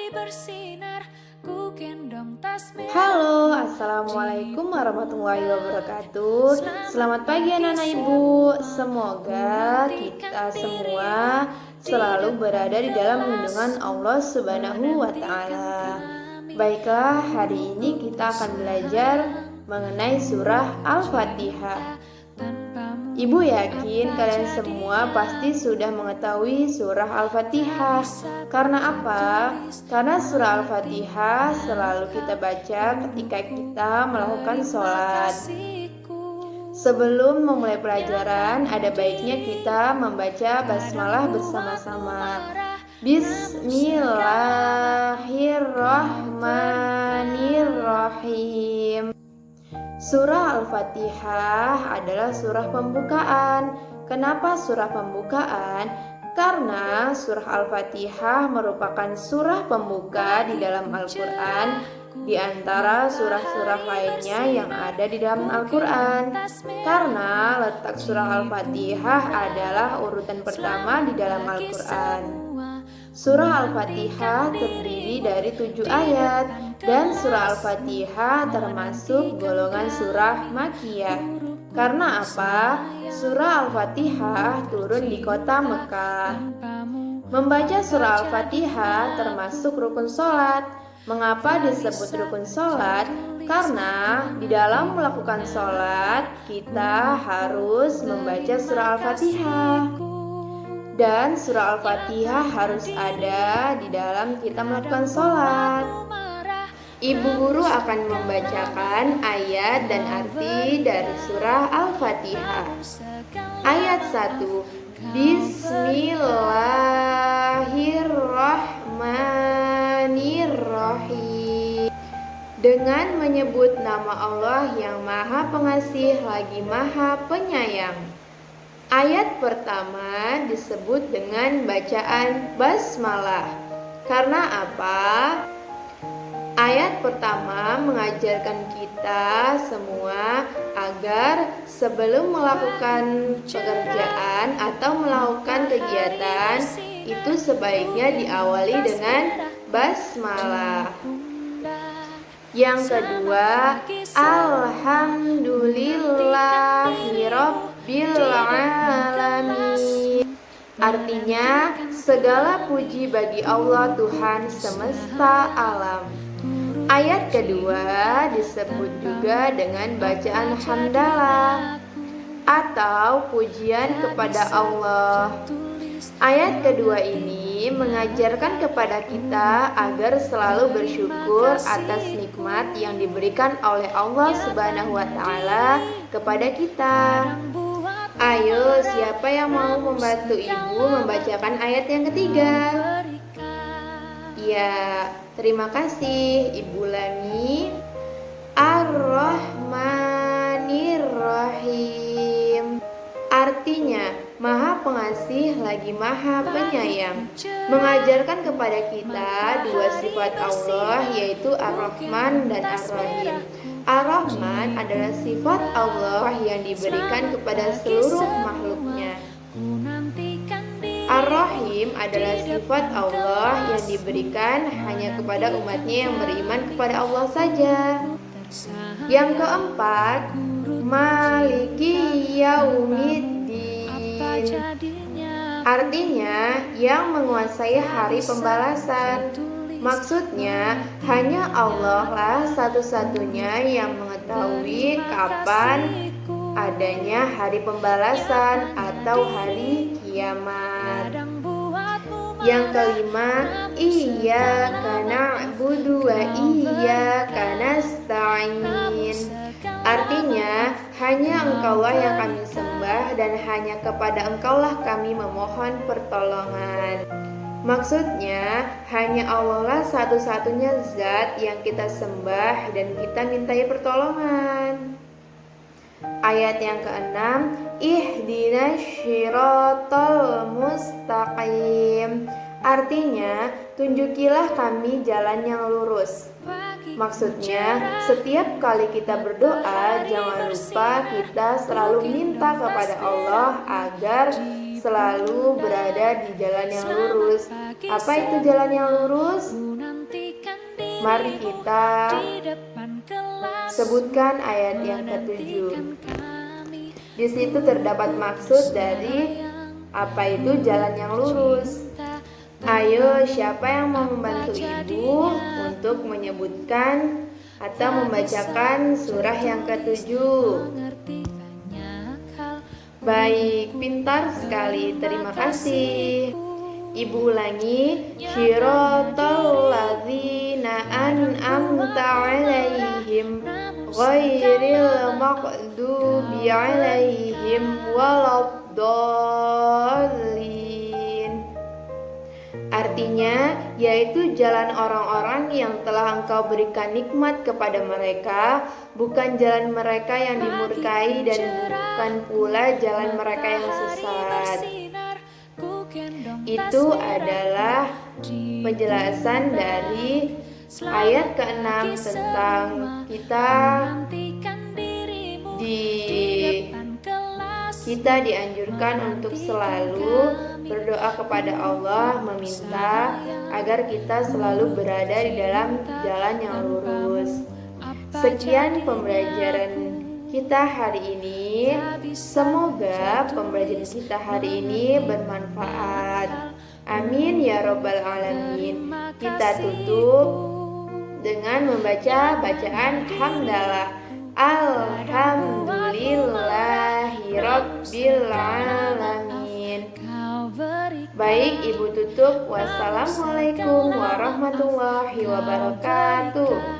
bersinar, ku gendong tas merah. Halo, assalamualaikum warahmatullahi wabarakatuh. Selamat pagi anak-anak ibu. Semoga kita semua selalu berada di dalam lindungan Allah Subhanahu wa Ta'ala. Baiklah, hari ini kita akan belajar mengenai surah Al-Fatihah. Ibu yakin kalian semua pasti sudah mengetahui surah Al-Fatihah. Karena apa? Karena surah Al-Fatihah selalu kita baca ketika kita melakukan sholat. Sebelum memulai pelajaran, ada baiknya kita membaca basmalah bersama-sama. Bismillahirrahmanirrahim. Surah Al-Fatihah adalah surah pembukaan. Kenapa surah pembukaan? Karena surah Al-Fatihah merupakan surah pembuka di dalam Al-Quran di antara surah-surah lainnya yang ada di dalam Al-Quran. Karena letak surah Al-Fatihah adalah urutan pertama di dalam Al-Quran. Surah Al-Fatihah terdiri dari 7 ayat dan surah Al-Fatihah termasuk golongan surah Makkiyah. Karena apa? Surah Al-Fatihah turun di kota Mekah. Membaca surah Al-Fatihah termasuk rukun sholat. Mengapa disebut rukun sholat? Karena di dalam melakukan sholat kita harus membaca surah Al-Fatihah. Dan surah Al-Fatihah harus ada di dalam kita melakukan sholat. Ibu guru akan membacakan ayat dan arti dari surah Al-Fatihah. Ayat 1. Bismillahirrahmanirrahim. Dengan menyebut nama Allah yang Maha Pengasih lagi Maha Penyayang. Ayat pertama disebut dengan bacaan basmalah. Karena apa? Ayat pertama mengajarkan kita semua agar sebelum melakukan pekerjaan atau melakukan kegiatan itu sebaiknya diawali dengan basmalah. Yang kedua, Alhamdulillahirabbil alamin. Artinya, segala puji bagi Allah Tuhan semesta alam. Ayat kedua disebut juga dengan bacaan hamdalah atau pujian kepada Allah. Ayat kedua ini mengajarkan kepada kita agar selalu bersyukur atas nikmat yang diberikan oleh Allah Subhanahu wa Ta'ala kepada kita. Ayo, siapa yang mau membantu ibu membacakan ayat yang ketiga? Ya, terima kasih Ibu Lani. Ar-Rahmanir-Rahim. Artinya, Maha Pengasih lagi Maha Penyayang. Mengajarkan kepada kita dua sifat Allah, yaitu Ar-Rahman dan Ar-Rahim. Ar-Rahman adalah sifat Allah yang diberikan kepada seluruh makhluknya. Ar-Rahim adalah sifat Allah yang diberikan hanya kepada umatnya yang beriman kepada Allah saja. Yang keempat, Maliki Yaumiddin. Artinya, yang menguasai hari pembalasan. Maksudnya, hanya Allah lah satu-satunya yang mengetahui kapan adanya hari pembalasan atau hari kiamat. Yang kelima, Iyyaka na'budu wa iyyaka nasta'in. Artinya, hanya Engkaulah yang kami sembah dan hanya kepada Engkaulah kami memohon pertolongan. Maksudnya, hanya Allah lah satu-satunya zat yang kita sembah dan kita mintai pertolongan. Ayat yang keenam, Ihdinas syiratal mustaqim. Artinya, tunjukilah kami jalan yang lurus. Maksudnya, setiap kali kita berdoa, jangan lupa kita selalu minta kepada Allah agar selalu berada di jalan yang lurus. Apa itu jalan yang lurus? Mari kita sebutkan ayat yang ketujuh. Di situ terdapat maksud dari apa itu jalan yang lurus. Ayo, siapa yang mau membantu ibu untuk menyebutkan atau membacakan surah yang ketujuh? Baik, pintar sekali. Terima kasih. Ibu ulangi. Syiratal ladzina an'amta 'alaihim ghairil maghdubi 'alaihim waladdallin. Artinya, yaitu jalan orang-orang yang telah Engkau berikan nikmat kepada mereka, bukan jalan mereka yang dimurkai dan bukan pula jalan mereka yang sesat. Itu adalah penjelasan dari ayat ke-6 tentang kita dianjurkan untuk selalu berdoa kepada Allah, meminta agar kita selalu berada di dalam jalan yang lurus. Sekian pembelajaran kita hari ini. Semoga pembelajaran kita hari ini bermanfaat. Amin ya robbal alamin. Kita tutup dengan membaca bacaan hamdalah. Alhamdulillahirabbil alamin. Baik, Ibu tutup. Wassalamualaikum warahmatullahi wabarakatuh.